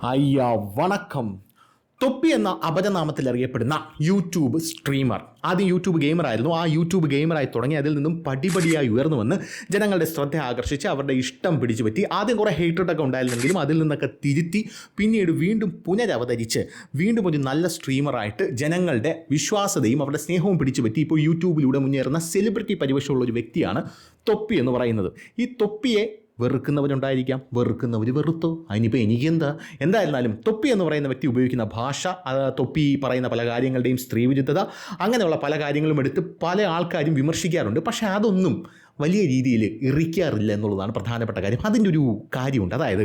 അയ്യ വണക്കം. തൊപ്പി എന്ന അപരനാമത്തിൽ അറിയപ്പെടുന്ന യൂട്യൂബ് സ്ട്രീമർ ആദ്യം യൂട്യൂബ് ഗെയിമറായിരുന്നു. ആ യൂട്യൂബ് ഗെയിമറായി തുടങ്ങി അതിൽ നിന്നും പടിപടിയായി ഉയർന്നു വന്ന് ജനങ്ങളുടെ ശ്രദ്ധ ആകർഷിച്ച് അവരുടെ ഇഷ്ടം പിടിച്ചു പറ്റി. ആദ്യം കുറേ ഹേറ്റഡൊക്കെ ഉണ്ടായിരുന്നെങ്കിലും അതിൽ നിന്നൊക്കെ തിരുത്തി പിന്നീട് വീണ്ടും പുനരവതരിച്ച് വീണ്ടും ഒരു നല്ല സ്ട്രീമറായിട്ട് ജനങ്ങളുടെ വിശ്വാസതയും അവരുടെ സ്നേഹവും പിടിച്ചു പറ്റി ഇപ്പോൾ യൂട്യൂബിലൂടെ മുന്നേറുന്ന സെലിബ്രിറ്റി പരിവേഷമുള്ള ഒരു വ്യക്തിയാണ് തൊപ്പി എന്ന് പറയുന്നത്. ഈ തൊപ്പിയെ വെറുക്കുന്നവരുണ്ടായിരിക്കാം, വെറുക്കുന്നവർ വെറുത്തോ, അതിനിപ്പോൾ എനിക്കെന്താ. എന്തായിരുന്നാലും തൊപ്പി എന്ന് പറയുന്ന വ്യക്തി ഉപയോഗിക്കുന്ന ഭാഷ, തൊപ്പി പറയുന്ന പല കാര്യങ്ങളുടെയും സ്ത്രീവിരുദ്ധത, അങ്ങനെയുള്ള പല കാര്യങ്ങളും എടുത്ത് പല ആൾക്കാരും വിമർശിക്കാറുണ്ട്. പക്ഷേ അതൊന്നും വലിയ രീതിയിൽ ഇറിക്കാറില്ല എന്നുള്ളതാണ് പ്രധാനപ്പെട്ട കാര്യം. അതിൻ്റെ ഒരു കാര്യമുണ്ട്. അതായത്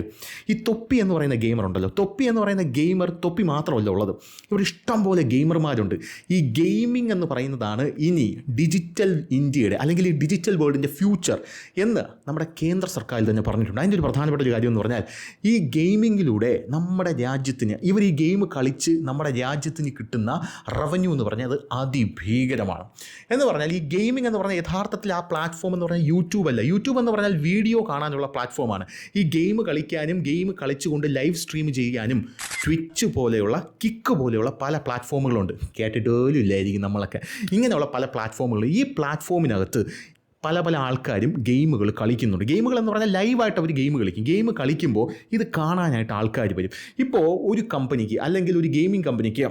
ഈ തൊപ്പി എന്ന് പറയുന്ന ഗെയിമർ ഉണ്ടല്ലോ, തൊപ്പി എന്ന് പറയുന്ന ഗെയിമർ തൊപ്പി മാത്രമല്ല ഉള്ളത്, ഇവിടെ ഇഷ്ടം പോലെ ഗെയിമർമാരുണ്ട്. ഈ ഗെയിമിംഗ് എന്ന് പറയുന്നതാണ് ഇനി ഡിജിറ്റൽ ഇന്ത്യയുടെ അല്ലെങ്കിൽ ഈ ഡിജിറ്റൽ വേൾഡിൻ്റെ ഫ്യൂച്ചർ എന്ന് നമ്മുടെ കേന്ദ്ര സർക്കാരിൽ തന്നെ പറഞ്ഞിട്ടുണ്ട്. അതിൻ്റെ ഒരു പ്രധാനപ്പെട്ട ഒരു കാര്യം എന്ന് പറഞ്ഞാൽ ഈ ഗെയിമിങ്ങിലൂടെ നമ്മുടെ രാജ്യത്തിന്, ഇവർ ഈ ഗെയിം കളിച്ച് നമ്മുടെ രാജ്യത്തിന് കിട്ടുന്ന റവന്യൂ എന്ന് പറഞ്ഞാൽ അത് അതിഭീകരമാണ്. എന്ന് പറഞ്ഞാൽ ഈ ഗെയിമിംഗ് എന്ന് പറഞ്ഞാൽ യഥാർത്ഥത്തിൽ ആ പ്ലാറ്റ്ഫോം എന്ന് പറഞ്ഞാൽ യൂട്യൂബ് അല്ല. യൂട്യൂബ് എന്ന് പറഞ്ഞാൽ വീഡിയോ കാണാനുള്ള പ്ലാറ്റ്ഫോമാണ്. ഈ ഗെയിം കളിക്കാനും ഗെയിം കളിച്ചുകൊണ്ട് ലൈവ് സ്ട്രീം ചെയ്യാനും ട്വിച്ച് പോലെയുള്ള, കിക്ക് പോലെയുള്ള പല പ്ലാറ്റ്ഫോമുകളുണ്ട്. കേട്ടിട്ടോലും ഇല്ലായിരിക്കും നമ്മളൊക്കെ. ഇങ്ങനെയുള്ള പല പ്ലാറ്റ്ഫോമുകൾ, ഈ പ്ലാറ്റ്ഫോമിനകത്ത് പല പല ആൾക്കാരും ഗെയിമുകൾ കളിക്കുന്നുണ്ട്. ഗെയിമുകൾ എന്ന് പറഞ്ഞാൽ ലൈവായിട്ട് അവർ ഗെയിം കളിക്കും. ഗെയിം കളിക്കുമ്പോൾ ഇത് കാണാനായിട്ട് ആൾക്കാർ വരും. ഇപ്പോൾ ഒരു കമ്പനിക്ക് അല്ലെങ്കിൽ ഒരു ഗെയിമിംഗ് കമ്പനിക്ക്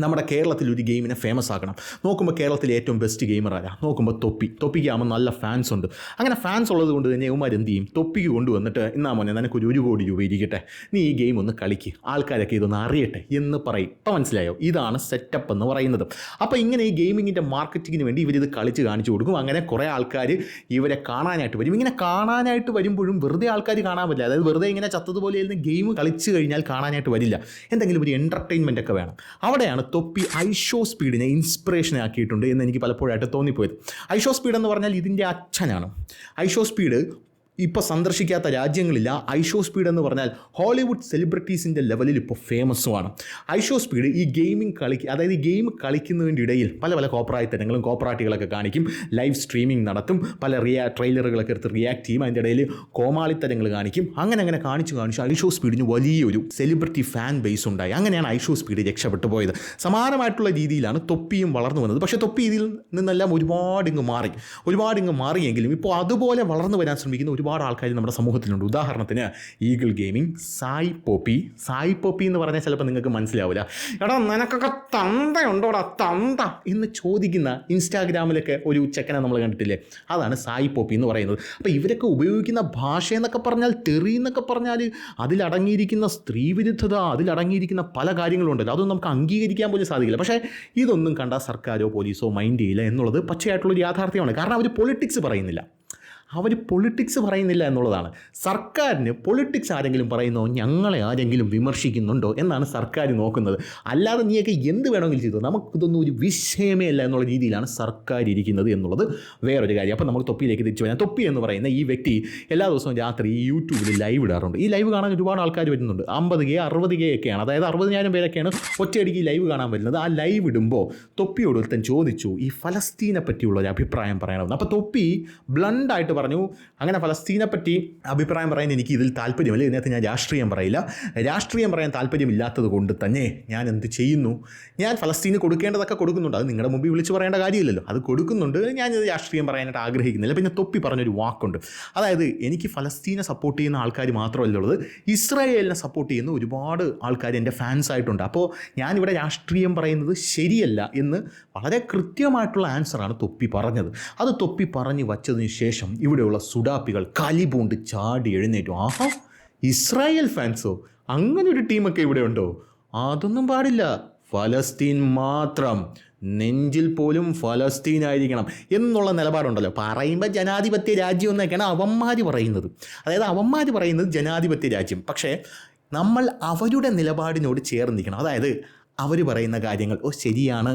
നമ്മുടെ കേരളത്തിൽ ഒരു ഗെയിമിനെ ഫേമസ് ആക്കണം. നോക്കുമ്പോൾ കേരളത്തിലെ ഏറ്റവും ബെസ്റ്റ് ഗെയിമർ ആരാ? നോക്കുമ്പോൾ തൊപ്പിക്കാകുമ്പോൾ നല്ല ഫാൻസ് ഉണ്ട്. അങ്ങനെ ഫാൻസ് ഉള്ളത് കൊണ്ട് തന്നെ ഇവന്മാർ എന്ത് ചെയ്യും? തൊപ്പിക്ക് കൊണ്ടുവന്നിട്ട് എന്നാ മോനെ നിനക്കൊരു 1 കോടി രൂപ ഇരിക്കട്ടെ, നീ ഈ ഗെയിം ഒന്ന് കളിക്ക്, ആൾക്കാരൊക്കെ ഇതൊന്ന് അറിയട്ടെ എന്ന് പറയും. ഇപ്പം മനസ്സിലായോ? ഇതാണ് സെറ്റപ്പ് എന്ന് പറയുന്നത്. അപ്പോൾ ഇങ്ങനെ ഈ ഗെയിമിങ്ങിൻ്റെ മാർക്കറ്റിങ്ങിന് വേണ്ടി ഇവരിത് കളിച്ച് കാണിച്ചു കൊടുക്കും. അങ്ങനെ കുറേ ആൾക്കാർ ഇവരെ കാണാനായിട്ട് വരും. ഇങ്ങനെ കാണാനായിട്ട് വരുമ്പോഴും വെറുതെ ആൾക്കാർ കാണാൻ പറ്റില്ല. അതായത് വെറുതെ ഇങ്ങനെ ചത്തതുപോലെ ഇരുന്ന് ഗെയിം കളിച്ച് കഴിഞ്ഞാൽ കാണാനായിട്ട് വരില്ല. എന്തെങ്കിലും ഒരു എൻ്റർടൈൻമെൻ്റ് ഒക്കെ വേണം. അവിടെയാണ് തൊപ്പി ഐഷോ സ്പീഡിനെ ഇൻസ്പിറേഷൻ ആക്കിയിട്ടുണ്ട് എന്ന് എനിക്ക് പലപ്പോഴായിട്ട് തോന്നിപ്പോയത്. ഐഷോ സ്പീഡ് എന്ന് പറഞ്ഞാൽ ഇതിൻ്റെ അച്ഛനാണ്. ഐഷോ സ്പീഡ് ഇപ്പോൾ സന്ദർശിക്കാത്ത രാജ്യങ്ങളില്ല. ഐഷോ സ്പീഡ് എന്ന് പറഞ്ഞാൽ ഹോളിവുഡ് സെലിബ്രിറ്റീസിൻ്റെ ലെവലിൽ ഇപ്പോൾ ഫേമസുമാണ്. ഐഷോ സ്പീഡ് ഈ ഗെയിമിംഗ് അതായത് ഈ ഗെയിം കളിക്കുന്നതിൻ്റെ ഇടയിൽ പല പല കോപ്പറായിത്തരങ്ങളും കോപ്പറാട്ടികളൊക്കെ കാണിക്കും, ലൈവ് സ്ട്രീമിംഗ് നടത്തും, പല ട്രെയിലറുകളൊക്കെ എടുത്ത് റിയാക്ട് ചെയ്യും, അതിൻ്റെ ഇടയിൽ കോമാളിത്തരങ്ങൾ കാണിക്കും. അങ്ങനെ കാണിച്ച് ഐഷോ സ്പീഡിന് വലിയൊരു സെലിബ്രിറ്റി ഫാൻ ബേസ് ഉണ്ടായി. അങ്ങനെയാണ് ഐഷോ സ്പീഡ് രക്ഷപ്പെട്ടു പോയത്. സമാനമായിട്ടുള്ള രീതിയിലാണ് തൊപ്പിയും വളർന്നു വന്നത്. പക്ഷേ തൊപ്പി ഇതിൽ നിന്നെല്ലാം ഒരുപാട് ഇങ്ങ് മാറിയെങ്കിലും ഇപ്പോൾ അതുപോലെ വളർന്നു വരാൻ ശ്രമിക്കുന്ന ഒരുപാട് ആൾക്കാർ നമ്മുടെ സമൂഹത്തിലുണ്ട്. ഉദാഹരണത്തിന് ഈഗിൾ ഗെയിമിംഗ്, സായി പോപ്പി എന്ന് പറഞ്ഞാൽ ചിലപ്പോൾ നിങ്ങൾക്ക് മനസ്സിലാവില്ല. എടാ നിനക്കൊക്കെ തന്തയുണ്ടോടാ തന്ത എന്ന് ചോദിക്കുന്ന ഇൻസ്റ്റാഗ്രാമിലൊക്കെ ഒരു ചെക്കനെ നമ്മൾ കണ്ടിട്ടില്ലേ? അതാണ് സായി പോപ്പി എന്ന് പറയുന്നത്. അപ്പോൾ ഇവരൊക്കെ ഉപയോഗിക്കുന്ന ഭാഷ എന്നൊക്കെ പറഞ്ഞാൽ, തെറി എന്നൊക്കെ പറഞ്ഞാൽ അതിലടങ്ങിയിരിക്കുന്ന സ്ത്രീവിരുദ്ധത, അതിലടങ്ങിയിരിക്കുന്ന പല കാര്യങ്ങളുണ്ടല്ലോ, അതൊന്നും നമുക്ക് അംഗീകരിക്കാൻ പോലും സാധിക്കില്ല. പക്ഷേ ഇതൊന്നും കണ്ടാൽ സർക്കാരോ പോലീസോ മൈൻഡ് ചെയ്യില്ല എന്നുള്ളത് പച്ചയായിട്ടുള്ളൊരു യാഥാർത്ഥ്യമാണ്. കാരണം അവർ പൊളിറ്റിക്സ് പറയുന്നില്ല എന്നുള്ളതാണ്. സർക്കാരിന് പൊളിറ്റിക്സ് ആരെങ്കിലും പറയുന്നോ, ഞങ്ങളെ ആരെങ്കിലും വിമർശിക്കുന്നുണ്ടോ എന്നാണ് സർക്കാർ നോക്കുന്നത്. അല്ലാതെ നീയൊക്കെ എന്ത് വേണമെങ്കിലും ചെയ്തു, നമുക്കിതൊന്നും ഒരു വിഷയമേ അല്ല എന്നുള്ള രീതിയിലാണ് സർക്കാർ ഇരിക്കുന്നത് എന്നുള്ളത് വേറൊരു കാര്യം. അപ്പോൾ നമുക്ക് തൊപ്പിയിലേക്ക് തിരിച്ചു വരാം. തൊപ്പി എന്ന് പറയുന്ന ഈ വ്യക്തി എല്ലാ ദിവസവും രാത്രി ഈ യൂട്യൂബിൽ ലൈവ് ഇടാറുണ്ട്. ഈ ലൈവ് കാണാൻ ഒരുപാട് ആൾക്കാർ വരുന്നുണ്ട്. 50K 60K ഒക്കെയാണ്. അതായത് 60,000 പേരൊക്കെയാണ് ഒറ്റയടിക്ക് ലൈവ് കാണാൻ വരുന്നത്. ആ ലൈവ് ഇടുമ്പോൾ തൊപ്പിയോട് ഒരുത്തൻ ചോദിച്ചു ഈ ഫലസ്തീനെ പറ്റിയുള്ള ഒരു അഭിപ്രായം പറയണമെന്ന്. അപ്പോൾ തൊപ്പി ബ്ലണ്ടായിട്ട് പറഞ്ഞു, അങ്ങനെ ഫലസ്തീനെ പറ്റി അഭിപ്രായം പറയാൻ എനിക്ക് ഇതിൽ താല്പര്യമില്ല, ഇതിനകത്ത് ഞാൻ രാഷ്ട്രീയം പറയാൻ താല്പര്യമില്ലാത്തത് കൊണ്ട് തന്നെ ഞാൻ എന്ത് ചെയ്യുന്നു, ഞാൻ ഫലസ്തീന് കൊടുക്കേണ്ടതൊക്കെ കൊടുക്കുന്നുണ്ട്. അത് നിങ്ങളുടെ മുമ്പിൽ വിളിച്ച് പറയേണ്ട കാര്യമില്ലല്ലോ, അത് കൊടുക്കുന്നുണ്ട്. ഞാനിത് രാഷ്ട്രീയം പറയാനായിട്ട് ആഗ്രഹിക്കുന്നില്ല. പിന്നെ തൊപ്പി പറഞ്ഞൊരു വാക്കുണ്ട്, അതായത് എനിക്ക് ഫലസ്തീനെ സപ്പോർട്ട് ചെയ്യുന്ന ആൾക്കാർ മാത്രമല്ല ഉള്ളത്, ഇസ്രായേലിനെ സപ്പോർട്ട് ചെയ്യുന്ന ഒരുപാട് ആൾക്കാർ എൻ്റെ ഫാൻസ് ആയിട്ടുണ്ട്. അപ്പോൾ ഞാനിവിടെ രാഷ്ട്രീയം പറയുന്നത് ശരിയല്ല എന്ന് വളരെ കൃത്യമായിട്ടുള്ള ആൻസറാണ് തൊപ്പി പറഞ്ഞത്. അത് തൊപ്പി പറഞ്ഞു വച്ചതിന് ശേഷം ഇവിടെയുള്ള സുഡാപ്പികൾ കലിപൂണ്ട് ചാടി എഴുന്നേറ്റു. ആഹാ, ഇസ്രായേൽ ഫാൻസോ, അങ്ങനെ ഒരു ടീമൊക്കെ ഇവിടെ ഉണ്ടോ? അതൊന്നും പാടില്ല, ഫലസ്തീൻ മാത്രം, നെഞ്ചിൽ പോലും ഫലസ്തീനായിരിക്കണം എന്നുള്ള നിലപാടുണ്ടല്ലോ. പറയുമ്പോൾ ജനാധിപത്യ രാജ്യം എന്നൊക്കെയാണ് അവന്മാർ പറയുന്നത്. അതായത് അവന്മാർ പറയുന്നത് ജനാധിപത്യ രാജ്യം. പക്ഷേ നമ്മൾ അവരുടെ നിലപാടിനോട് ചേർന്ന് നിൽക്കണം. അതായത് അവർ പറയുന്ന കാര്യങ്ങൾ ശരിയാണ്,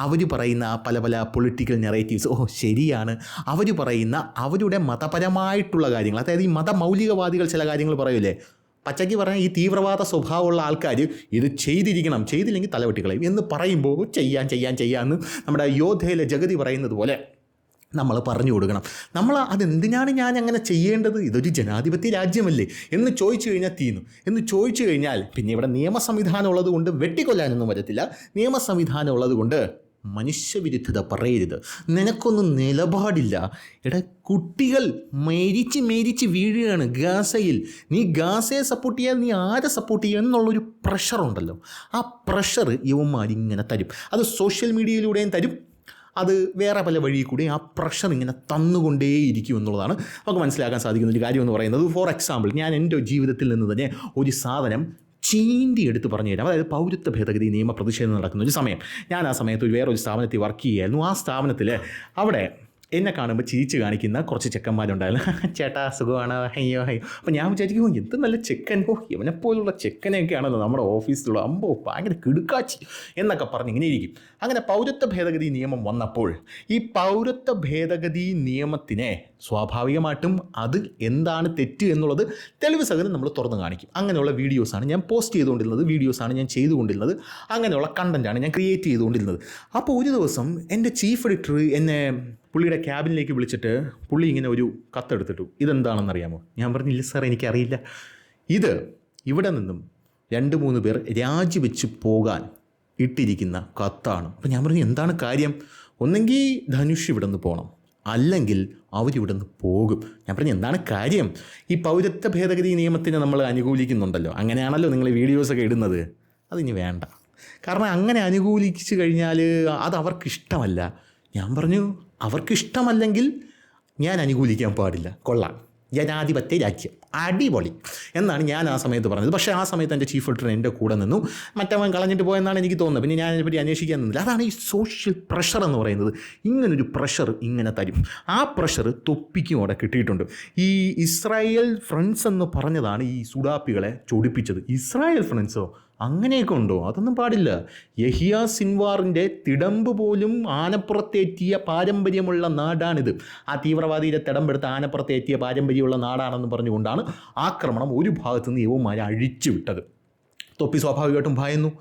അവർ പറയുന്ന പല പല പൊളിറ്റിക്കൽ നെറേറ്റീവ്സ് ശരിയാണ്, അവർ പറയുന്ന അവരുടെ മതപരമായിട്ടുള്ള കാര്യങ്ങൾ, അതായത് ഈ മതമൗലികവാദികൾ ചില കാര്യങ്ങൾ പറയൂലേ, പച്ചയ്ക്ക് പറഞ്ഞാൽ ഈ തീവ്രവാദ സ്വഭാവമുള്ള ആൾക്കാർ ഇത് ചെയ്തില്ലെങ്കിൽ തലവെട്ടിക്കളയും എന്ന് പറയുമ്പോൾ ചെയ്യാന്ന് നമ്മുടെ യോദ്ധയിലെ ജഗതി പറയുന്നത് പോലെ നമ്മൾ പറഞ്ഞു കൊടുക്കണം. നമ്മൾ അതെന്തിനാണ് ഞാൻ അങ്ങനെ ചെയ്യേണ്ടത്, ഇതൊരു ജനാധിപത്യ രാജ്യമല്ലേ എന്ന് ചോദിച്ചു കഴിഞ്ഞാൽ തീർന്നു. എന്ന് ചോദിച്ചു കഴിഞ്ഞാൽ പിന്നെ ഇവിടെ നിയമ സംവിധാനം ഉള്ളത് കൊണ്ട് വെട്ടിക്കൊല്ലാനൊന്നും വരത്തില്ല. നിയമ സംവിധാനം ഉള്ളത് കൊണ്ട് മനുഷ്യവിരുദ്ധത പറയരുത്, നിനക്കൊന്നും നിലപാടില്ല. എടാ, കുട്ടികൾ മേരിച്ച് വീഴുകയാണ് ഗാസയിൽ. നീ ഗാസയെ സപ്പോർട്ട് ചെയ്യാൻ നീ ആരെ സപ്പോർട്ട് ചെയ്യുക എന്നുള്ളൊരു പ്രഷറുണ്ടല്ലോ. ആ പ്രഷർ ഇവന്മാരിങ്ങനെ തരും. അത് സോഷ്യൽ മീഡിയയിലൂടെയും തരും, അത് വേറെ പല വഴി കൂടി ആ പ്രഷർ ഇങ്ങനെ തന്നുകൊണ്ടേയിരിക്കും എന്നുള്ളതാണ് നമുക്ക് മനസ്സിലാക്കാൻ സാധിക്കുന്ന ഒരു കാര്യം എന്ന് പറയുന്നത്. ഫോർ എക്സാമ്പിൾ, ഞാൻ എൻ്റെ ജീവിതത്തിൽ നിന്ന് തന്നെ ഒരു സാധനം ചീന്തി എടുത്ത് പറഞ്ഞു തരാം. അതായത് പൗരത്വ ഭേദഗതി നിയമ പ്രതിഷേധം നടക്കുന്ന ഒരു സമയം, ഞാൻ ആ സമയത്ത് വേറൊരു സ്ഥാപനത്തിൽ വർക്ക് ചെയ്യുമായിരുന്നു. ആ സ്ഥാപനത്തിൽ അവിടെ എന്നെ കാണുമ്പോൾ ചിരിച്ച് കാണിക്കുന്ന കുറച്ച് ചെക്കന്മാരുണ്ടായിരുന്നു. ചേട്ടാ സുഖമാണ്, അയ്യോ അയ്യോ. അപ്പോൾ ഞാൻ വിചാരിക്കും എന്ത് നല്ല ചെക്കൻ, ഇവനെപ്പോലുള്ള ചെക്കനെയൊക്കെയാണല്ലോ നമ്മുടെ ഓഫീസിലുള്ള, അമ്പോ ഭയങ്കര കിടുക്കാച്ചി എന്നൊക്കെ പറഞ്ഞ് ഇങ്ങനെ ഇരിക്കും. അങ്ങനെ പൗരത്വ ഭേദഗതി നിയമം വന്നപ്പോൾ ഈ പൗരത്വ ഭേദഗതി നിയമത്തിനെ സ്വാഭാവികമായിട്ടും അത് എന്താണ് തെറ്റ് എന്നുള്ളത് തെളിവ് സഹിതം നമ്മൾ തുറന്നു കാണിക്കും. അങ്ങനെയുള്ള വീഡിയോസാണ് ഞാൻ പോസ്റ്റ് ചെയ്തുകൊണ്ടിരുന്നത്, വീഡിയോസാണ് ഞാൻ ചെയ്തുകൊണ്ടിരുന്നത്, അങ്ങനെയുള്ള കണ്ടൻറ്റാണ് ഞാൻ ക്രിയേറ്റ് ചെയ്തുകൊണ്ടിരുന്നത്. അപ്പോൾ ഒരു ദിവസം എൻ്റെ ചീഫ് എഡിറ്റർ എന്നെ പുള്ളിയുടെ ക്യാബിനിലേക്ക് വിളിച്ചിട്ട് പുള്ളി ഇങ്ങനെ ഒരു കത്തെടുത്തിട്ടു. ഇതെന്താണെന്നറിയാമോ? ഞാൻ പറഞ്ഞില്ല സാർ, എനിക്കറിയില്ല. ഇത് ഇവിടെ നിന്നും 2-3 പേർ രാജിവെച്ച് പോകാൻ ഇട്ടിരിക്കുന്ന കത്താണ്. അപ്പോൾ ഞാൻ പറഞ്ഞു എന്താണ് കാര്യം? ഒന്നെങ്കിൽ ധനുഷ് ഇവിടെ നിന്ന് പോകണം, അല്ലെങ്കിൽ അവരിവിടെ നിന്ന് പോകും. ഞാൻ പറഞ്ഞു എന്താണ് കാര്യം? ഈ പൗരത്വ ഭേദഗതി നിയമത്തിനെ നമ്മൾ അനുകൂലിക്കുന്നുണ്ടല്ലോ, അങ്ങനെയാണല്ലോ നിങ്ങൾ വീഡിയോസൊക്കെ ഇടുന്നത്. അതിനി വേണ്ട, കാരണം അങ്ങനെ അനുകൂലിച്ച് കഴിഞ്ഞാൽ അത് അവർക്കിഷ്ടമല്ല. ഞാൻ പറഞ്ഞു അവർക്കിഷ്ടമല്ലെങ്കിൽ ഞാൻ അനുകൂലിക്കാൻ പാടില്ല. കൊള്ളാം, ജനാധിപത്യ രാജ്യം അടിപൊളി എന്നാണ് ഞാൻ ആ സമയത്ത് പറഞ്ഞത്. പക്ഷേ ആ സമയത്ത് എൻ്റെ ചീഫ് എഡിറ്റർ എൻ്റെ കൂടെ നിന്നു. മറ്റവൻ കളഞ്ഞിട്ട് പോയെന്നാണ് എനിക്ക് തോന്നുന്നത്. പിന്നെ ഞാൻ അതിനെപ്പറ്റി അന്വേഷിക്കാൻ നിന്നില്ല. അതാണ് ഈ സോഷ്യൽ പ്രഷർ എന്ന് പറയുന്നത്. ഇങ്ങനൊരു പ്രഷർ ഇങ്ങനെ തരും. ആ പ്രഷർ തൊപ്പിക്കും അവിടെ കിട്ടിയിട്ടുണ്ട്. ഈ ഇസ്രായേൽ ഫ്രണ്ട്സ് എന്ന് പറഞ്ഞതാണ് ഈ സുഡാപ്പികളെ ചൊടിപ്പിച്ചത്. ഇസ്രായേൽ ഫ്രണ്ട്സോ? അങ്ങനെയൊക്കെ ഉണ്ടോ? അതൊന്നും പാടില്ല. യഹിയ സിൻവാറിൻ്റെ തിടമ്പ് പോലും ആനപ്പുറത്തേറ്റിയ പാരമ്പര്യമുള്ള നാടാണിത്. ആ തീവ്രവാദിയുടെ തിടമ്പെടുത്ത് ആനപ്പുറത്തേറ്റിയ പാരമ്പര്യമുള്ള നാടാണെന്ന് പറഞ്ഞുകൊണ്ടാണ് ആക്രമണം ഒരു ഭാഗത്തുനിന്ന് യവന്മാരെ അഴിച്ചു വിട്ടത്. തൊപ്പി സ്വാഭാവികമായിട്ടും ഭയന്നു.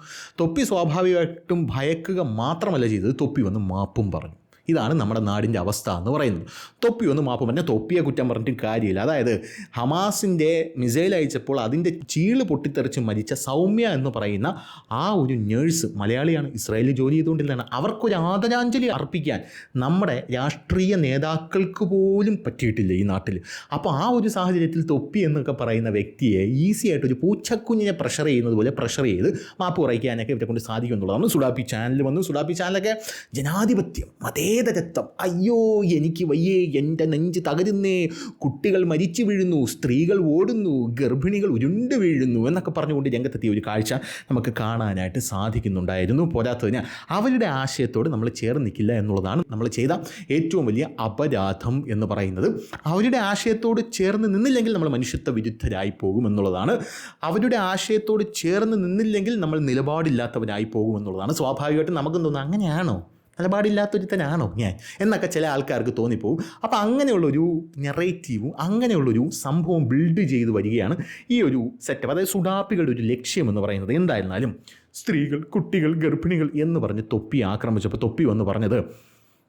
തൊപ്പി സ്വാഭാവികമായിട്ടും ഭയക്കുക മാത്രമല്ല ചെയ്തത്, തൊപ്പി വന്ന് മാപ്പും പറഞ്ഞു. ഇതാണ് നമ്മുടെ നാടിൻ്റെ അവസ്ഥ എന്ന് പറയുന്നത്. തൊപ്പി ഒന്ന് മാപ്പ് പറഞ്ഞാൽ തൊപ്പിയെ കുറ്റം പറഞ്ഞിട്ട് കാര്യമില്ല. അതായത് ഹമാസിൻ്റെ മിസൈൽ അയച്ചപ്പോൾ അതിൻ്റെ ചീള് പൊട്ടിത്തെറിച്ച് മരിച്ച സൗമ്യ എന്ന് പറയുന്ന ആ ഒരു നേഴ്സ്, മലയാളിയാണ്, ഇസ്രായേലിൽ ജോലി ചെയ്തുകൊണ്ടിരുന്നതാണ്. അവർക്കൊരു ആദരാഞ്ജലി അർപ്പിക്കാൻ നമ്മുടെ രാഷ്ട്രീയ നേതാക്കൾക്ക് പോലും പറ്റിയിട്ടില്ല ഈ നാട്ടിൽ. അപ്പോൾ ആ ഒരു സാഹചര്യത്തിൽ തൊപ്പി എന്നൊക്കെ പറയുന്ന വ്യക്തിയെ ഈസി ആയിട്ട് ഒരു പൂച്ചക്കുഞ്ഞിനെ പ്രഷർ ചെയ്യുന്നത് പോലെ പ്രഷർ ചെയ്ത് മാപ്പ് കുറയ്ക്കാനൊക്കെ ഇവരെ കൊണ്ട് സാധിക്കും എന്നുള്ളതാണ്. സുഡാപ്പി ചാനൽ വന്നു. സുഡാപ്പി ചാനലൊക്കെ ജനാധിപത്യം, മതേതരത്വം, അയ്യോ എനിക്ക് വയ്യേ, എൻ്റെ നെഞ്ച് തകരുന്നേ, കുട്ടികൾ മരിച്ചു വീഴുന്നു, സ്ത്രീകൾ ഓടുന്നു, ഗർഭിണികൾ ഉരുണ്ട് വീഴുന്നു എന്നൊക്കെ പറഞ്ഞുകൊണ്ട് രംഗത്തെത്തിയ ഒരു കാഴ്ച നമുക്ക് കാണാനായിട്ട് സാധിക്കുന്നുണ്ടായിരുന്നു. പോരാത്തതിന് അവരുടെ ആശയത്തോട് നമ്മൾ ചേർന്ന് നിൽക്കില്ല എന്നുള്ളതാണ് നമ്മൾ ചെയ്ത ഏറ്റവും വലിയ അപരാധം എന്ന് പറയുന്നത്. അവരുടെ ആശയത്തോട് ചേർന്ന് നിന്നില്ലെങ്കിൽ നമ്മൾ മനുഷ്യത്വ വിരുദ്ധരായി പോകും എന്നുള്ളതാണ്. അവരുടെ ആശയത്തോട് ചേർന്ന് നിന്നില്ലെങ്കിൽ നമ്മൾ നിലപാടില്ലാത്തവരായി പോകും എന്നുള്ളതാണ്. സ്വാഭാവികമായിട്ടും നമുക്കും തോന്നുന്നു അങ്ങനെയാണോ, നിലപാടില്ലാത്തൊരുത്തനാണോ ഞാൻ എന്നൊക്കെ ചില ആൾക്കാർക്ക് തോന്നിപ്പോവും. അപ്പോൾ അങ്ങനെയുള്ളൊരു നെറേറ്റീവും അങ്ങനെയുള്ളൊരു സംഭവം ബിൽഡ് ചെയ്ത് വരികയാണ് ഈ ഒരു സെറ്റപ്പ്. അതായത് സുഡാപ്പികളുടെ ഒരു ലക്ഷ്യം എന്ന് പറയുന്നത് എന്തായിരുന്നാലും സ്ത്രീകൾ, കുട്ടികൾ, ഗർഭിണികൾ എന്ന് പറഞ്ഞ് തൊപ്പി ആക്രമിച്ചപ്പോൾ തൊപ്പി വന്ന് പറഞ്ഞത്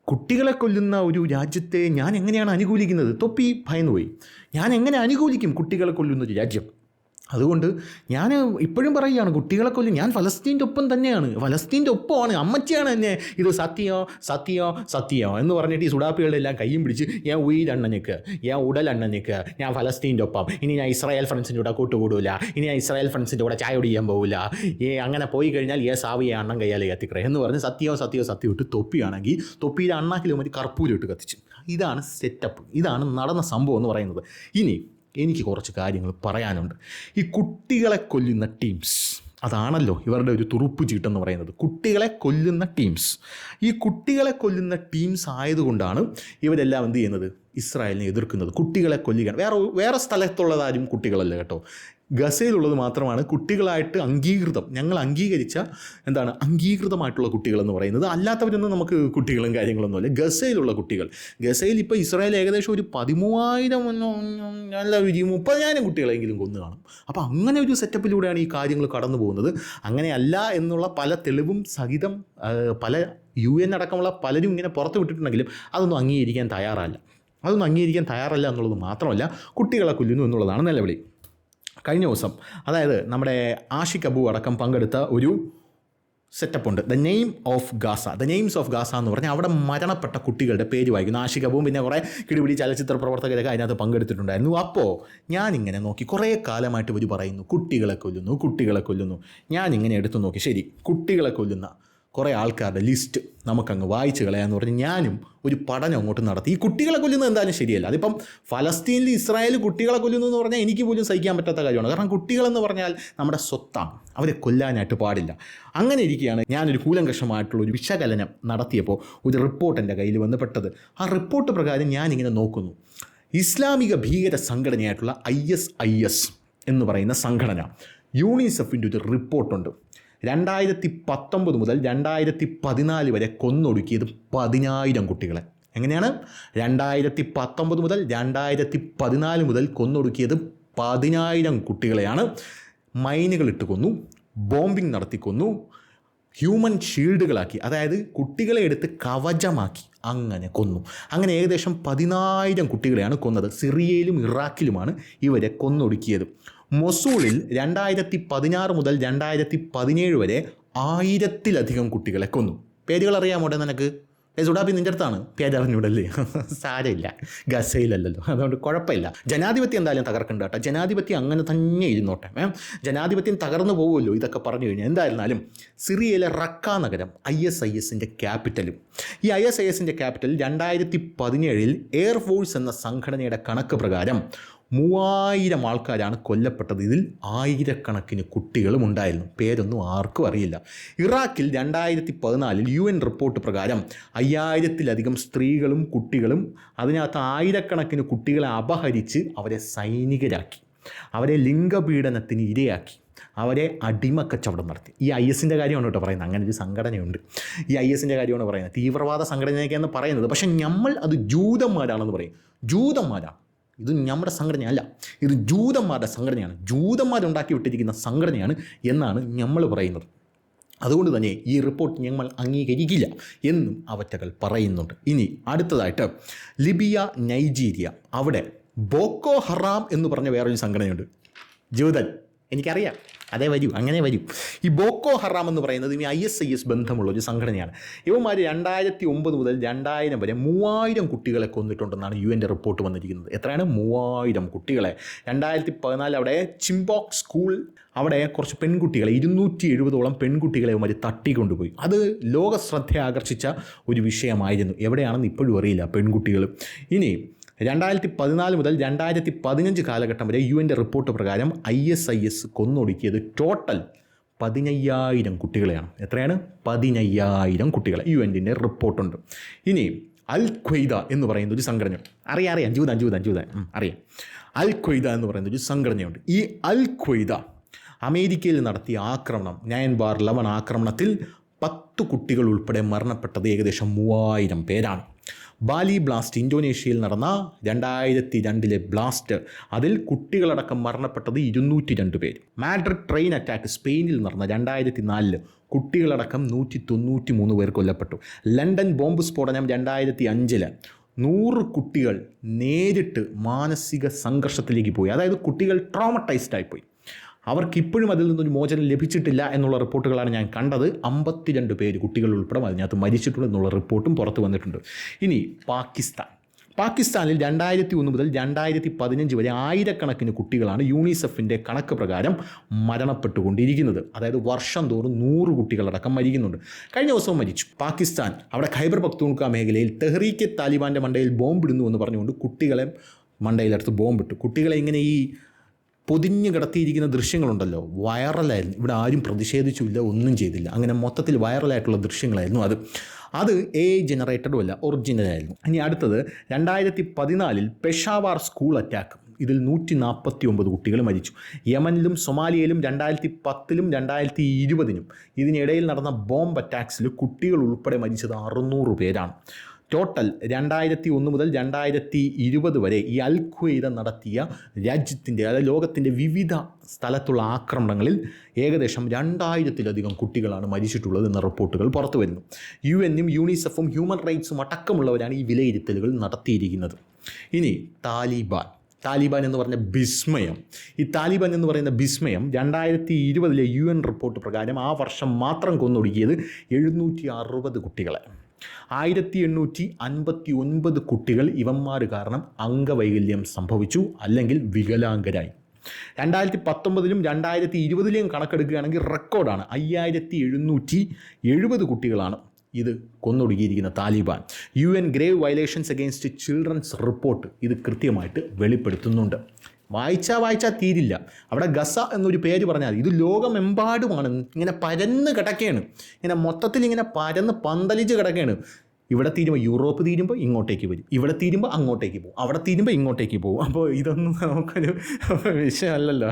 കുട്ടികളെ കൊല്ലുന്ന ഒരു രാജ്യത്തെ ഞാൻ എങ്ങനെയാണ് അനുകൂലിക്കുന്നത്? തൊപ്പി ഭയന്നുപോയി. ഞാൻ എങ്ങനെ അനുകൂലിക്കും കുട്ടികളെ കൊല്ലുന്ന ഒരു രാജ്യം? അതുകൊണ്ട് ഞാൻ ഇപ്പോഴും പറയുകയാണ്, കുട്ടികളെ കൊല്ലും, ഞാൻ ഫലസ്തീൻ്റെ ഒപ്പം തന്നെയാണ്, ഫലസ്തീൻ്റെ ഒപ്പമാണ്, അമ്മച്ചിയാണ് എന്നെ ഇത് സത്യമോ സത്യമോ സത്യമോ എന്ന് പറഞ്ഞിട്ട് ഈ സുഡാപ്പികളുടെ എല്ലാം കയ്യും പിടിച്ച് ഞാൻ ഉയിരെണ്ണനിക്ക്, ഞാൻ ഉടലെണ്ണനിക്ക്, ഞാൻ ഫലസ്തീൻ്റെ ഒപ്പം, ഇനി ഞാൻ ഇസ്രായേൽ ഫ്രണ്ട്സിൻ്റെ കൂടെ കൂട്ടുകൂടില്ല, ഇനി ഞാൻ ഇസ്രായേൽ ഫ്രണ്ട്സിൻ്റെ കൂടെ ചായ കുടിക്കാൻ പോകില്ല, അങ്ങനെ പോയി കഴിഞ്ഞാൽ സാവിയെ അണ്ണൻ കയ്യാലെ കത്തിക്കറേ എന്ന് പറഞ്ഞ് സത്യമോ ഇട്ട് തൊപ്പിയാണെങ്കിൽ തൊപ്പിയിലെ അണ്ണാക്കിലും ഒരു കർപ്പൂരിട്ട് കത്തിച്ചു. ഇതാണ് സെറ്റപ്പ്, ഇതാണ് നടന്ന സംഭവം എന്ന് പറയുന്നത്. ഇനി എനിക്ക് കുറച്ച് കാര്യങ്ങൾ പറയാനുണ്ട്. ഈ കുട്ടികളെ കൊല്ലുന്ന ടീംസ്, അതാണല്ലോ ഇവരുടെ ഒരു തുറുപ്പ് ചീട്ടെന്ന് പറയുന്നത്, കുട്ടികളെ കൊല്ലുന്ന ടീംസ്. ഈ കുട്ടികളെ കൊല്ലുന്ന ടീംസ് ആയതുകൊണ്ടാണ് ഇവരെല്ലാം എന്ത് ചെയ്യുന്നത്, ഇസ്രായേലിനെ എതിർക്കുന്നത്. കുട്ടികളെ കൊല്ലുകയാണ്. വേറെ സ്ഥലത്തുള്ളതാരും കുട്ടികളല്ല കേട്ടോ. ഗസയിലുള്ളത് മാത്രമാണ് കുട്ടികളായിട്ട് ഞങ്ങൾ അംഗീകരിച്ച അംഗീകൃതമായിട്ടുള്ള കുട്ടികളെന്ന് പറയുന്നത്. അല്ലാത്തവരൊന്നും നമുക്ക് കുട്ടികളും കാര്യങ്ങളൊന്നുമില്ല. ഗസയിലുള്ള കുട്ടികൾ, ഗസയിൽ ഇപ്പോൾ ഇസ്രായേൽ ഏകദേശം ഒരു 30,000 കുട്ടികളെങ്കിലും കൊന്നു കാണും. അപ്പോൾ അങ്ങനെ ഒരു സെറ്റപ്പിലൂടെയാണ് ഈ കാര്യങ്ങൾ കടന്നു പോകുന്നത്. അങ്ങനെയല്ല എന്നുള്ള പല തെളിവും സഹിതം പല UN അടക്കമുള്ള പലരും ഇങ്ങനെ പുറത്ത് വിട്ടിട്ടുണ്ടെങ്കിലും അതൊന്നും അംഗീകരിക്കാൻ തയ്യാറല്ല എന്നുള്ളത് മാത്രമല്ല, കുട്ടികളെ കൊല്ലുന്നു എന്നുള്ളതാണ് നിലവിളി. കഴിഞ്ഞ ദിവസം അതായത് നമ്മുടെ ആഷിഖ് അബു അടക്കം പങ്കെടുത്ത ഒരു സെറ്റപ്പുണ്ട്, ദ നെയിംസ് ഓഫ് ഗാസ എന്ന് പറഞ്ഞാൽ അവിടെ മരണപ്പെട്ട കുട്ടികളുടെ പേര് വായിക്കുന്നു. ആഷിഖ് അബുവും പിന്നെ കുറേ കിടിപിടി ചലച്ചിത്ര പ്രവർത്തകരൊക്കെ അതിനകത്ത് പങ്കെടുത്തിട്ടുണ്ടായിരുന്നു. അപ്പോൾ ഞാനിങ്ങനെ നോക്കി, കുറേ കാലമായിട്ട് ഇവർ പറയുന്നു കുട്ടികളെ കൊല്ലുന്നു. ഞാനിങ്ങനെ എടുത്തു നോക്കി, ശരി, കുട്ടികളെ കൊല്ലുന്ന കുറേ ആൾക്കാരുടെ ലിസ്റ്റ് നമുക്കങ്ങ് വായിച്ച് കളയാമെന്ന് പറഞ്ഞ് ഞാനും ഒരു പഠനം അങ്ങോട്ട് നടത്തി. ഈ കുട്ടികളെ കൊല്ലുന്നത് എന്തായാലും ശരിയല്ല. അതിപ്പം ഫലസ്തീനിൽ ഇസ്രായേൽ കുട്ടികളെ കൊല്ലുന്നു എന്ന് പറഞ്ഞാൽ എനിക്ക് പോലും സഹിക്കാൻ പറ്റാത്ത കാര്യമാണ്. കാരണം കുട്ടികളെന്ന് പറഞ്ഞാൽ നമ്മുടെ സ്വത്താണ്, അവരെ കൊല്ലാനായിട്ട് പാടില്ല. അങ്ങനെ ഇരിക്കുകയാണ് ഞാനൊരു കൂലങ്കഷമായിട്ടുള്ള ഒരു വിശകലനം നടത്തിയപ്പോൾ ഒരു റിപ്പോർട്ട് എൻ്റെ കയ്യിൽ വന്ന് പെട്ടത്. ആ റിപ്പോർട്ട് പ്രകാരം ഞാനിങ്ങനെ നോക്കുന്നു, ഇസ്ലാമിക ഭീകര സംഘടനയായിട്ടുള്ള ISIS എന്ന് പറയുന്ന സംഘടന, യൂണിസെഫിൻ്റെ ഒരു റിപ്പോർട്ടുണ്ട്. 2019 മുതൽ 2014 വരെ കൊന്നൊടുക്കിയത് 10,000 കുട്ടികളെ. എങ്ങനെയാണ്? 2019 മുതൽ 2014 മുതൽ കൊന്നൊടുക്കിയത് 10,000 കുട്ടികളെയാണ്. മൈനുകളിട്ട് കൊന്നു, ബോംബിംഗ് നടത്തി കൊന്നു, ഹ്യൂമൻ ഷീൽഡുകളാക്കി, അതായത് കുട്ടികളെ എടുത്ത് കവചമാക്കി അങ്ങനെ കൊന്നു. അങ്ങനെ ഏകദേശം 10,000 കുട്ടികളെയാണ് കൊന്നത്. സിറിയയിലും ഇറാഖിലുമാണ് ഇവരെ കൊന്നൊടുക്കിയത്. മൊസൂളിൽ 2016 മുതൽ 2017 വരെ 1000-ലധികം കുട്ടികളെ കൊന്നു. പേരുകൾ അറിയാമോ നിനക്ക്? സുഡാപ്പി നിൻ്റെ അടുത്താണ്, പേരറിഞ്ഞൂടല്ലേ? സാരമില്ല, ഗസയിലല്ലല്ലോ, അതുകൊണ്ട് കുഴപ്പമില്ല. ജനാധിപത്യം എന്തായാലും തകർക്കണ്ട കേട്ടോ. ജനാധിപത്യം അങ്ങനെ തന്നെ ഇരുന്നോട്ടെ. ജനാധിപത്യം തകർന്നു പോകുമല്ലോ ഇതൊക്കെ പറഞ്ഞു കഴിഞ്ഞാൽ. എന്തായിരുന്നാലും സിറിയയിലെ റക്ക നഗരം ISISൻ്റെ ക്യാപിറ്റലും. ഈ ISISൻ്റെ ക്യാപിറ്റൽ 2017 എയർഫോഴ്സ് എന്ന സംഘടനയുടെ കണക്ക് പ്രകാരം 3000 ആൾക്കാരാണ് കൊല്ലപ്പെട്ടത്. ഇതിൽ 1000-കണക്കിന് കുട്ടികളും ഉണ്ടായിരുന്നു. പേരൊന്നും ആർക്കും അറിയില്ല. ഇറാഖിൽ 2014 UN റിപ്പോർട്ട് പ്രകാരം 5000-ലധികം സ്ത്രീകളും കുട്ടികളും, അതിനകത്ത് 1000-കണക്കിന് കുട്ടികളെ അപഹരിച്ച് അവരെ സൈനികരാക്കി, അവരെ ലിംഗപീഡനത്തിന് ഇരയാക്കി, അവരെ അടിമക്കച്ചവടം നടത്തി. ഈ ISൻ്റെ കാര്യമാണ് കേട്ടോ പറയുന്നത്. അങ്ങനെ ഒരു സംഘടനയുണ്ട്. ഈ ISൻ്റെ കാര്യമാണ് പറയുന്നത്. തീവ്രവാദ സംഘടനയൊക്കെയാണ് പറയുന്നത്. പക്ഷേ നമ്മൾ അത് ജൂതന്മാരാണെന്ന് പറയും. ജൂതന്മാരാണ്. ഇത് നമ്മുടെ സംഘടനയല്ല, ഇത് ജൂതന്മാരുടെ സംഘടനയാണ്, ജൂതന്മാരുണ്ടാക്കി വിട്ടിരിക്കുന്ന സംഘടനയാണ് എന്നാണ് നമ്മൾ പറയുന്നത്. അതുകൊണ്ട് തന്നെ ഈ റിപ്പോർട്ട് ഞങ്ങൾ അംഗീകരിക്കില്ല എന്നും അവറ്റകൾ പറയുന്നുണ്ട്. ഇനി അടുത്തതായിട്ട് ലിബിയ, നൈജീരിയ, അവിടെ ബോക്കോ ഹറാം എന്ന് പറഞ്ഞ വേറൊരു സംഘടനയുണ്ട്. ജൂതൻ, എനിക്കറിയാം, അങ്ങനെ വരൂ. ഈ ബോക്കോ ഹറാം എന്ന് പറയുന്നത് ഈ ISIS ബന്ധമുള്ള ഒരു സംഘടനയാണ്. ഇവന്മാർ 2009 മുതൽ 2000 വരെ 3000 കുട്ടികളെ കൊന്നിട്ടുണ്ടെന്നാണ് UNൻ്റെ റിപ്പോർട്ട് വന്നിരിക്കുന്നത്. എത്രയാണ്? 3000 കുട്ടികളെ. 2014 അവിടെ ചിംബോക് സ്കൂൾ, അവിടെ കുറച്ച് പെൺകുട്ടികളെ, 270ഓളം പെൺകുട്ടികളെ ഇവന്മാർ തട്ടിക്കൊണ്ടുപോയി. അത് ലോക ശ്രദ്ധ ആകർഷിച്ച ഒരു വിഷയമായിരുന്നു. എവിടെയാണെന്ന് ഇപ്പോഴും അറിയില്ല പെൺകുട്ടികൾ. ഇനി 2014 മുതൽ 2015 കാലഘട്ടം വരെ UNൻ്റെ റിപ്പോർട്ട് പ്രകാരം ISIS കൊന്നൊടുക്കിയത് ടോട്ടൽ 15,000 കുട്ടികളെയാണ്. എത്രയാണ്? 15,000 കുട്ടികളെ. UNൻ്റെ റിപ്പോർട്ടുണ്ട്. ഇനി അൽ ഖ്വയ്ദ എന്ന് പറയുന്ന ഒരു സംഘടന, അറിയാം, ജൂതൻ അറിയാം. അൽ ഖ്വയ്ദ എന്ന് പറയുന്ന ഒരു സംഘടനയുണ്ട്. ഈ അൽ ഖ്വയ്ദ അമേരിക്കയിൽ നടത്തിയ ആക്രമണം, 9/11 ആക്രമണത്തിൽ 10 കുട്ടികൾ ഉൾപ്പെടെ മരണപ്പെട്ടത് ഏകദേശം 3000 പേരാണ്. ബാലി ബ്ലാസ്റ്റ്, ഇന്തോനേഷ്യയിൽ നടന്ന 2002 ബ്ലാസ്റ്റ്, അതിൽ കുട്ടികളടക്കം മരണപ്പെട്ടത് 202 പേര്. മാഡ്രിഡ് ട്രെയിൻ അറ്റാക്ക്, സ്പെയിനിൽ നടന്ന 2004 കുട്ടികളടക്കം 193 പേർ കൊല്ലപ്പെട്ടു. ലണ്ടൻ ബോംബ് സ്ഫോടനം 2005 100 കുട്ടികൾ നേരിട്ട് മാനസിക സംഘർഷത്തിലേക്ക് പോയി. അതായത് കുട്ടികൾ ട്രോമറ്റൈസ്ഡ് ആയിപ്പോയി. അവർക്കിപ്പോഴും അതിൽ നിന്നൊരു മോചനം ലഭിച്ചിട്ടില്ല എന്നുള്ള റിപ്പോർട്ടുകളാണ് ഞാൻ കണ്ടത്. 52 പേര്, കുട്ടികൾ ഉൾപ്പെടെ അതിനകത്ത് മരിച്ചിട്ടുണ്ട് എന്നുള്ള റിപ്പോർട്ടും പുറത്ത് വന്നിട്ടുണ്ട്. ഇനി പാകിസ്ഥാനിൽ 2001 മുതൽ 2015 വരെ 1000-കണക്കിന് കുട്ടികളാണ് യൂണിസെഫിൻ്റെ കണക്ക് പ്രകാരം മരണപ്പെട്ടുകൊണ്ടിരിക്കുന്നത്. അതായത് വർഷം തോറും 100 കുട്ടികളടക്കം മരിക്കുന്നുണ്ട്. കഴിഞ്ഞ ദിവസവും മരിച്ചു. പാകിസ്ഥാൻ അവിടെ ഖൈബർ പഖ്തൂൺഖ്വ മേഖലയിൽ തെഹ്രീക്ക് താലിബാൻ്റെ മണ്ടയിൽ ബോംബിടുന്നു എന്ന് പറഞ്ഞുകൊണ്ട് കുട്ടികളെ മണ്ടയിലെടുത്ത് ബോംബിട്ടു. കുട്ടികളെ ഇങ്ങനെ ഈ പൊതിഞ്ഞ് കിടത്തിയിരിക്കുന്ന ദൃശ്യങ്ങളുണ്ടല്ലോ, വൈറലായിരുന്നു. ഇവിടെ ആരും പ്രതിഷേധിച്ചില്ല, ഒന്നും ചെയ്തില്ല. അങ്ങനെ മൊത്തത്തിൽ വൈറലായിട്ടുള്ള ദൃശ്യങ്ങളായിരുന്നു അത് AI ജനറേറ്റഡും അല്ല, ഒറിജിനലായിരുന്നു. ഇനി അടുത്തത് 2014 പെഷാവാർ സ്കൂൾ അറ്റാക്ക്. ഇതിൽ 149 കുട്ടികൾ മരിച്ചു. യമനിലും സൊമാലിയയിലും 2010-ലും 2020-നും ഇതിനിടയിൽ നടന്ന ബോംബ് അറ്റാക്സിൽ കുട്ടികൾ ഉൾപ്പെടെ മരിച്ചത് 600 പേരാണ്. ടോട്ടൽ 2001 മുതൽ 2020 വരെ ഈ അൽ ഖ്വയ്ദ നടത്തിയ രാജ്യത്തിൻ്റെ, അതായത് ലോകത്തിൻ്റെ വിവിധ സ്ഥലത്തുള്ള ആക്രമണങ്ങളിൽ ഏകദേശം 2000-ലധികം കുട്ടികളാണ് മരിച്ചിട്ടുള്ളത് എന്ന റിപ്പോർട്ടുകൾ പുറത്തു വരുന്നു. UN-ഉം യൂണിസെഫും ഹ്യൂമൻ റൈറ്റ്സും അടക്കമുള്ളവരാണ് ഈ വിലയിരുത്തലുകൾ നടത്തിയിരിക്കുന്നത്. ഇനി താലിബാൻ എന്ന് പറഞ്ഞ വിസ്മയം. ഈ താലിബാൻ എന്ന് പറയുന്ന വിസ്മയം 2020-ലെ UN റിപ്പോർട്ട് പ്രകാരം ആ വർഷം മാത്രം കൊന്നൊടുക്കിയത് 760 കുട്ടികളെ. 1859 കുട്ടികൾ ഇവന്മാർ കാരണം അംഗവൈകല്യം സംഭവിച്ചു, അല്ലെങ്കിൽ വികലാംഗരായി. 2019-ലും 2020-ലെയും കണക്കെടുക്കുകയാണെങ്കിൽ റെക്കോർഡാണ്. 5770 കുട്ടികളാണ് ഇത് കൊന്നൊടുക്കിയിരിക്കുന്ന Taliban. UN grave violations against children's report ഇത് കൃത്യമായിട്ട് വെളിപ്പെടുത്തുന്നുണ്ട്. വായിച്ചാൽ തീരില്ല. അവിടെ ഗസ എന്നൊരു പേര് പറഞ്ഞാൽ ഇത് ലോകമെമ്പാടുമാണ്, ഇങ്ങനെ പരന്ന് കിടക്കുകയാണ്, ഇങ്ങനെ മൊത്തത്തിൽ ഇങ്ങനെ പരന്ന് പന്തലിച്ച് കിടക്കുകയാണ്. ഇവിടെ തീരുമ്പോൾ യൂറോപ്പ് തീരുമ്പോൾ ഇങ്ങോട്ടേക്ക് വരും, ഇവിടെ തീരുമ്പോൾ അങ്ങോട്ടേക്ക് പോകും, അവിടെ തീരുമ്പോൾ ഇങ്ങോട്ടേക്ക് പോകും. അപ്പോൾ ഇതൊന്നും നമുക്കൊരു വിഷയമല്ലല്ലോ,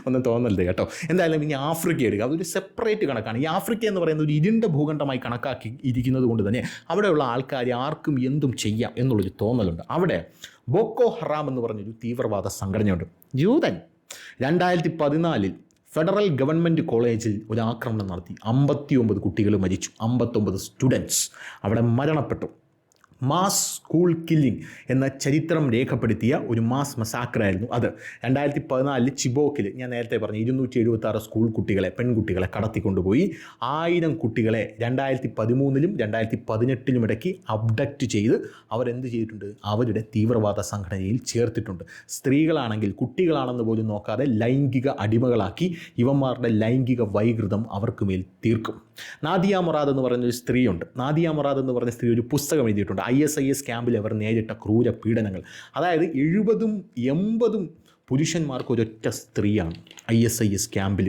ഒന്നും തോന്നരുത് കേട്ടോ. എന്തായാലും ഇനി ആഫ്രിക്ക എടുക്കുക, അതൊരു സെപ്പറേറ്റ് കണക്കാണ്. ഈ ആഫ്രിക്ക എന്ന് പറയുന്നത് ഒരു ഇരുണ്ട ഭൂഖണ്ഡമായി കണക്കാക്കി ഇരിക്കുന്നത് കൊണ്ട് തന്നെ അവിടെയുള്ള ആൾക്കാർ ആർക്കും എന്തും ചെയ്യാം എന്നുള്ളൊരു തോന്നലുണ്ട്. അവിടെ ബോക്കോ ഹറാം എന്ന് പറഞ്ഞൊരു തീവ്രവാദ സംഘടനയുണ്ട്. ജൂതൻ 2014 ഫെഡറൽ ഗവൺമെൻറ് കോളേജിൽ ഒരു ആക്രമണം നടത്തി. 59 കുട്ടികൾ മരിച്ചു, 59 സ്റ്റുഡൻസ് അവിടെ മരണപ്പെട്ടു. മാസ് സ്കൂൾ കില്ലിംഗ് എന്ന ചരിത്രം രേഖപ്പെടുത്തിയ ഒരു മാസ് മസാക്കറായിരുന്നു അത്. 2014 ചിബോക്കിൽ ഞാൻ നേരത്തെ പറഞ്ഞു 276 സ്കൂൾ കുട്ടികളെ, പെൺകുട്ടികളെ കടത്തിക്കൊണ്ടുപോയി. 1000 കുട്ടികളെ 2013-ലും 2018-ലും ഇടയ്ക്ക് അബ്ഡക്റ്റ് ചെയ്ത് അവരെന്ത് ചെയ്തിട്ടുണ്ട്, അവരുടെ തീവ്രവാദ സംഘടനയിൽ ചേർത്തിട്ടുണ്ട്. സ്ത്രീകളാണെങ്കിൽ കുട്ടികളാണെന്ന് പോലും നോക്കാതെ ലൈംഗിക അടിമകളാക്കി ഇവന്മാരുടെ ലൈംഗിക വൈകൃതം അവർക്ക് മേൽ തീർക്കും. നാദിയ മൊറാദ് എന്ന് പറയുന്നൊരു സ്ത്രീയുണ്ട്. നാദിയ മൊറാദ് എന്ന് പറഞ്ഞ സ്ത്രീ ഒരു പുസ്തകം എഴുതിയിട്ടുണ്ട്. ISIS ക്യാമ്പിൽ അവർ നേരിട്ട ക്രൂര പീഡനങ്ങൾ. അതായത് 70-80 പുരുഷന്മാർക്ക് ഒരൊറ്റ സ്ത്രീയാണ് ISIS ക്യാമ്പിൽ.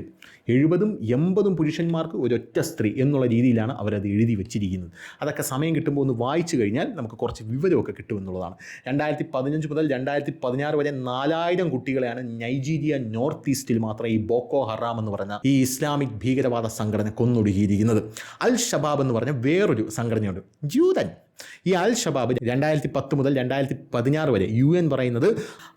70-80 പുരുഷന്മാർക്ക് ഒരൊറ്റ സ്ത്രീ എന്നുള്ള രീതിയിലാണ് അവരത് എഴുതി വെച്ചിരിക്കുന്നത്. അതൊക്കെ സമയം കിട്ടുമ്പോൾ ഒന്ന് വായിച്ചു കഴിഞ്ഞാൽ നമുക്ക് കുറച്ച് വിവരമൊക്കെ കിട്ടുമെന്നുള്ളതാണ്. 2015 മുതൽ 2016 വരെ 4000 കുട്ടികളെയാണ് നൈജീരിയ നോർത്ത് ഈസ്റ്റിൽ മാത്രം ഈ ബോക്കോ ഹറാം എന്ന് പറഞ്ഞ ഈ ഇസ്ലാമിക് ഭീകരവാദ സംഘടന കൊന്നൊടുക്കിയിരിക്കുന്നത്. അൽ ഷബാബ് എന്ന് പറഞ്ഞ വേറൊരു സംഘടനയുണ്ട്, ജൂതൻ. ഈ അൽ ഷബാബ് 2010 മുതൽ 2016 വരെ UN പറയുന്നത്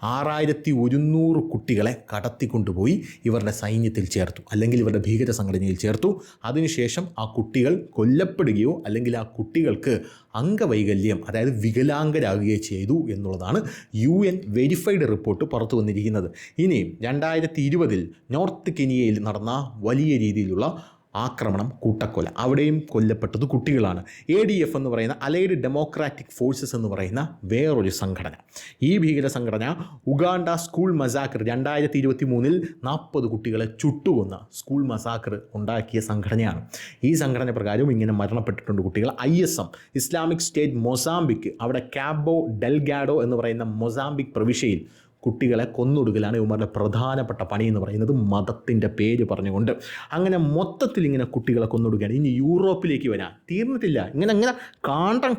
6100 കുട്ടികളെ കടത്തിക്കൊണ്ടുപോയി ഇവരുടെ സൈന്യത്തിൽ ചേർത്തു, അല്ലെങ്കിൽ ഇവരുടെ ഭീകര സംഘടനയിൽ ചേർത്തു. അതിനുശേഷം ആ കുട്ടികൾ കൊല്ലപ്പെടുകയോ അല്ലെങ്കിൽ ആ കുട്ടികൾക്ക് അംഗവൈകല്യം, അതായത് വികലാംഗരാകുകയോ ചെയ്തു എന്നുള്ളതാണ് UN വെരിഫൈഡ് റിപ്പോർട്ട് പുറത്തു വന്നിരിക്കുന്നത്. ഇനി 2020-ൽ നോർത്ത് കെനിയയിൽ നടന്ന വലിയ രീതിയിലുള്ള ആക്രമണം, കൂട്ടക്കൊല, അവിടെയും കൊല്ലപ്പെട്ടത് കുട്ടികളാണ്. ADF എന്ന് പറയുന്ന അലൈഡ് ഡെമോക്രാറ്റിക് ഫോഴ്സസ് എന്ന് പറയുന്ന വേറൊരു സംഘടന. ഈ ഭീകര സംഘടന ഉഗാണ്ട സ്കൂൾ മസാക്കർ 2023-ൽ 40 കുട്ടികളെ ചുട്ടുകൊന്ന സ്കൂൾ മസാക്കർ ഉണ്ടാക്കിയ സംഘടനയാണ്. ഈ സംഘടന പ്രകാരം ഇങ്ങനെ മരണപ്പെട്ടിട്ടുണ്ട് കുട്ടികൾ. ISM ഇസ്ലാമിക് സ്റ്റേറ്റ് മൊസാംബിക്ക്, അവിടെ കാബോ ഡെൽഗാഡോ എന്ന് പറയുന്ന മൊസാംബിക് പ്രവിശ്യയിൽ കുട്ടികളെ കൊന്നൊടുക്കലാണ് ഇവന്മാരുടെ പ്രധാനപ്പെട്ട പണി എന്ന് പറയുന്നത്, മതത്തിൻ്റെ പേര് പറഞ്ഞുകൊണ്ട്. അങ്ങനെ മൊത്തത്തിൽ ഇങ്ങനെ കുട്ടികളെ കൊന്നൊടുക്കുകയാണ്. ഇനി യൂറോപ്പിലേക്ക് വരാൻ തീർന്നിട്ടില്ല, ഇങ്ങനെ കാണ്ടം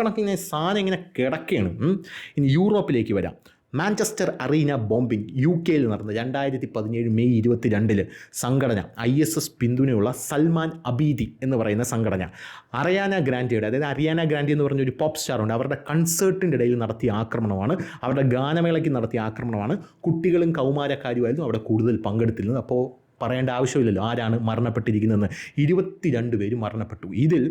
കണക്കിങ്ങനെ സാധനം ഇങ്ങനെ കിടക്കുകയാണ്. ഇനി യൂറോപ്പിലേക്ക് വരാം. മാഞ്ചസ്റ്റർ അറീന ബോംബിംഗ് UK-ൽ നടന്ന 2017 മെയ് 22 സംഘടന ISS പിന്തുണയുള്ള സൽമാൻ അബീദി എന്ന് പറയുന്ന സംഘടന അറിയാന ഗ്രാൻഡയുടെ, അതായത് അറിയാന ഗ്രാൻഡി എന്ന് പറഞ്ഞൊരു പോപ്പ് സ്റ്റാർ ഉണ്ട്, അവരുടെ കൺസേർട്ടിൻ്റെ ഇടയിൽ നടത്തിയ ആക്രമണമാണ്, അവരുടെ ഗാനമേളയ്ക്ക് നടത്തിയ ആക്രമണമാണ്. കുട്ടികളും കൗമാരക്കാരുമായിരുന്നു അവിടെ കൂടുതൽ പങ്കെടുത്തിരുന്നത്. അപ്പോൾ പറയേണ്ട ആവശ്യമില്ലല്ലോ ആരാണ് മരണപ്പെട്ടിരിക്കുന്നതെന്ന്. 22 പേര് മരണപ്പെട്ടു. ഇതിൽ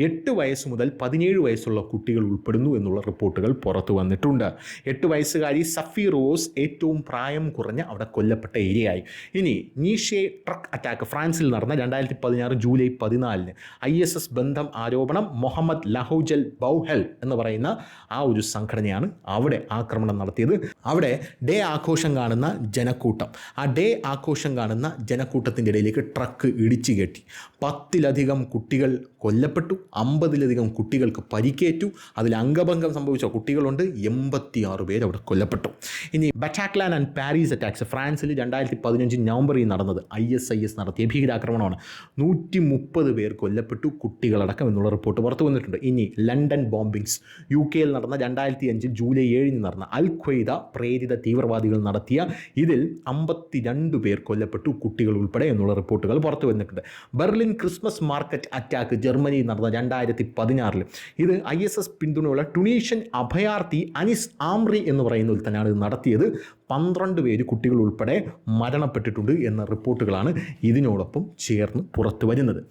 8 വയസ്സ് മുതൽ 17 വയസ്സുള്ള കുട്ടികൾ ഉൾപ്പെടുന്നു എന്നുള്ള റിപ്പോർട്ടുകൾ പുറത്തു വന്നിട്ടുണ്ട്. 8 വയസ്സുകാരി സഫി റോസ് ഏറ്റവും പ്രായം കുറഞ്ഞ അവിടെ കൊല്ലപ്പെട്ട ഏരിയയായി. ഇനി നീഷെ ട്രക്ക് അറ്റാക്ക് ഫ്രാൻസിൽ നടന്ന 2016 ജൂലൈ 14 ISS ബന്ധം ആരോപണം. മുഹമ്മദ് ലഹൗജൽ ബൗഹൽ എന്ന് പറയുന്ന ആ ഒരു സംഘടനയാണ് അവിടെ ആക്രമണം നടത്തിയത്. അവിടെ ഡേ ആഘോഷം കാണുന്ന ജനക്കൂട്ടം, ആ ഡേ ആഘോഷം കാണുന്ന ജനക്കൂട്ടത്തിൻ്റെ ഇടയിലേക്ക് ട്രക്ക് ഇടിച്ചു കയറ്റി. 10-ലധികം കുട്ടികൾ കൊല്ലപ്പെട്ടു, 50-ലധികം കുട്ടികൾക്ക് പരിക്കേറ്റു. അതിൽ അംഗഭംഗം സംഭവിച്ച കുട്ടികളുണ്ട്. 86 പേര് അവിടെ കൊല്ലപ്പെട്ടു. ഇനി ബറ്റാക്ലാൻ ആൻഡ് പാരീസ് അറ്റാക്സ്, ഫ്രാൻസിൽ 2015 നവംബറിൽ നടന്നത് ISIS നടത്തിയ ഭീകരാക്രമണമാണ്. 130 പേർ കൊല്ലപ്പെട്ടു, കുട്ടികളടക്കം എന്നുള്ള റിപ്പോർട്ട് പുറത്തു വന്നിട്ടുണ്ട്. ഇനി ലണ്ടൻ ബോംബിങ്സ്, UK നടന്ന 2005 ജൂലൈ 7 നടന്ന അൽ ഖ്വയ്ദ പ്രേരിത തീവ്രവാദികൾ നടത്തിയ ഇതിൽ 52 പേർ കൊല്ലപ്പെട്ടു, കുട്ടികൾ ഉൾപ്പെടെ എന്നുള്ള റിപ്പോർട്ടുകൾ പുറത്തു വന്നിട്ടുണ്ട്. ബെർലിൻ ക്രിസ്മസ് മാർക്കറ്റ് അറ്റാക്ക് ജർമ്മനിയിൽ നടന്ന 2016 ഇത് ISIS പിന്തുണയുള്ള ടുണീഷ്യൻ അഭയാർത്ഥി അനിസ് ആംറി എന്ന് പറയുന്നതിൽ തന്നെയാണ് ഇത് നടത്തിയത്. 12 പേര് കുട്ടികൾ ഉൾപ്പെടെ മരണപ്പെട്ടിട്ടുണ്ട് എന്ന റിപ്പോർട്ടുകളാണ് ഇതിനോടൊപ്പം ചേർന്ന് പുറത്തു വരുന്നത്.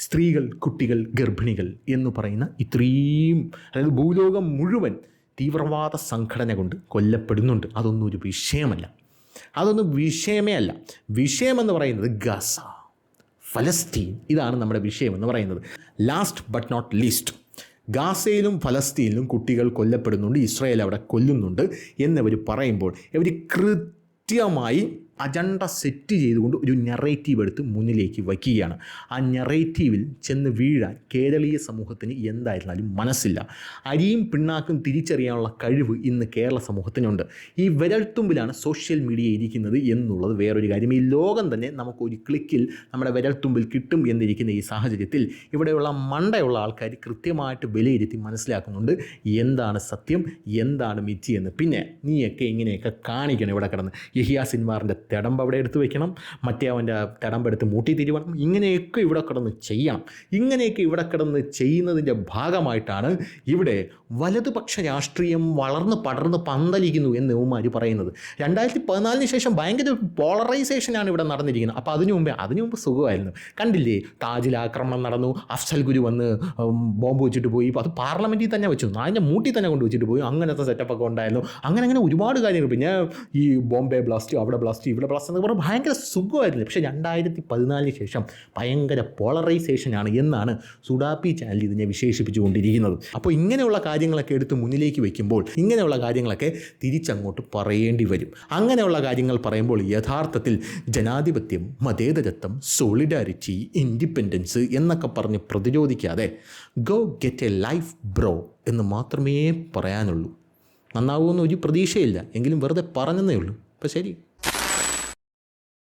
സ്ത്രീകൾ, കുട്ടികൾ, ഗർഭിണികൾ എന്ന് പറയുന്ന ഇത്രയും, അതായത് ഭൂലോകം മുഴുവൻ തീവ്രവാദ സംഘടന കൊണ്ട് കൊല്ലപ്പെടുന്നുണ്ട്. അതൊന്നും ഒരു വിഷയമല്ല, അതൊന്നും വിഷയമേ അല്ല. വിഷയമെന്ന് പറയുന്നത് ഗസ, ഫലസ്തീൻ, ഇതാണ് നമ്മുടെ വിഷയമെന്ന് പറയുന്നത്. ലാസ്റ്റ് ബട്ട് നോട്ട് ലീസ്റ്റ്, ഗാസയിലും ഫലസ്തീനിലും കുട്ടികൾ കൊല്ലപ്പെടുന്നുണ്ട്, ഇസ്രായേൽ അവിടെ കൊല്ലുന്നുണ്ട് എന്നിവർ പറയുമ്പോൾ ഇവർ കൃത്യമായി അജണ്ട സെറ്റ് ചെയ്തുകൊണ്ട് ഒരു നെറേറ്റീവ് എടുത്ത് മുന്നിലേക്ക് വയ്ക്കുകയാണ്. ആ നെറേറ്റീവിൽ ചെന്ന് വീഴാൻ കേരളീയ സമൂഹത്തിന് എന്തായിരുന്നാലും മനസ്സില്ല. അരിയും പിണ്ണാക്കും തിരിച്ചറിയാനുള്ള കഴിവ് ഇന്ന് കേരള സമൂഹത്തിനുണ്ട്. ഈ വിരൽത്തുമ്പിലാണ് സോഷ്യൽ മീഡിയ ഇരിക്കുന്നത് എന്നുള്ളത് വേറൊരു കാര്യം. ഈ ലോകം തന്നെ നമുക്കൊരു ക്ലിക്കിൽ നമ്മുടെ വിരൽത്തുമ്പിൽ കിട്ടും എന്നിരിക്കുന്ന ഈ സാഹചര്യത്തിൽ ഇവിടെയുള്ള മണ്ടയുള്ള ആൾക്കാർ കൃത്യമായിട്ട് വിലയിരുത്തി മനസ്സിലാക്കുന്നുണ്ട് എന്താണ് സത്യം, എന്താണ് മിഥ്യ എന്ന്. പിന്നെ നീയൊക്കെ ഇങ്ങനെയൊക്കെ കാണിക്കണം ഇവിടെ കിടന്ന്. യഹിയ സിൻവാറിൻ്റെ തിടമ്പ് അവിടെ എടുത്ത് വെക്കണം, മറ്റേ അവൻ്റെ തിടമ്പ് എടുത്ത് മൂട്ടി തിരിവണം, ഇങ്ങനെയൊക്കെ ഇവിടെ കിടന്ന് ചെയ്യണം. ഇങ്ങനെയൊക്കെ ഇവിടെ കിടന്ന് ചെയ്യുന്നതിൻ്റെ ഭാഗമായിട്ടാണ് ഇവിടെ വലതുപക്ഷ രാഷ്ട്രീയം വളർന്ന് പടർന്ന് പന്തലിക്കുന്നു എന്ന് ഇവന്മാർ പറയുന്നത്. 2014 ശേഷം ഭയങ്കര പോളറൈസേഷനാണ് ഇവിടെ നടന്നിരിക്കുന്നത്. അപ്പോൾ അതിനു മുമ്പ് സുഖമായിരുന്നു. കണ്ടില്ലേ, താജിൽ ആക്രമണം നടന്നു, അഫ്സൽ ഗുരു വന്ന് ബോംബ് വെച്ചിട്ട് പോയി, അത് പാർലമെൻറ്റിൽ തന്നെ വെച്ചു, അതിൻ്റെ മൂട്ടി തന്നെ കൊണ്ട് വെച്ചിട്ട് പോയി, അങ്ങനത്തെ സെറ്റപ്പൊക്കെ ഉണ്ടായിരുന്നു. അങ്ങനെ ഒരുപാട് കാര്യങ്ങൾ. പിന്നെ ഈ ബോംബെ ബ്ലാസ്റ്റ്, അവിടെ ബ്ലാസ്റ്റ്, ഇവിടെ ബ്ലാസ്റ്റ് എന്നൊക്കെ പറഞ്ഞാൽ ഭയങ്കര സുഖമായിരുന്നു. പക്ഷേ 2014 ശേഷം ഭയങ്കര പോളറൈസേഷനാണ് എന്നാണ് സുഡാപ്പി ചാനൽ ഇതിനെ വിശേഷിപ്പിച്ചു കൊണ്ടിരിക്കുന്നത്. അപ്പോൾ ഇങ്ങനെയുള്ള കാര്യങ്ങളൊക്കെ എടുത്ത് മുന്നിലേക്ക് വയ്ക്കുമ്പോൾ ഇങ്ങനെയുള്ള കാര്യങ്ങളൊക്കെ തിരിച്ചങ്ങോട്ട് പറയേണ്ടി വരും. അങ്ങനെയുള്ള കാര്യങ്ങൾ പറയുമ്പോൾ യഥാർത്ഥത്തിൽ ജനാധിപത്യം, മതേതരത്വം, സോളിഡാരിറ്റി, ഇൻഡിപെൻഡൻസ് എന്നൊക്കെ പറഞ്ഞ് പ്രതിരോധിക്കാതെ go get a life bro എന്ന് മാത്രമേ പറയാനുള്ളൂ. നന്നാവുമെന്ന് ഒരു പ്രതീക്ഷയില്ല, എങ്കിലും വെറുതെ പറഞ്ഞതേ ഉള്ളൂ. അപ്പോൾ ശരി.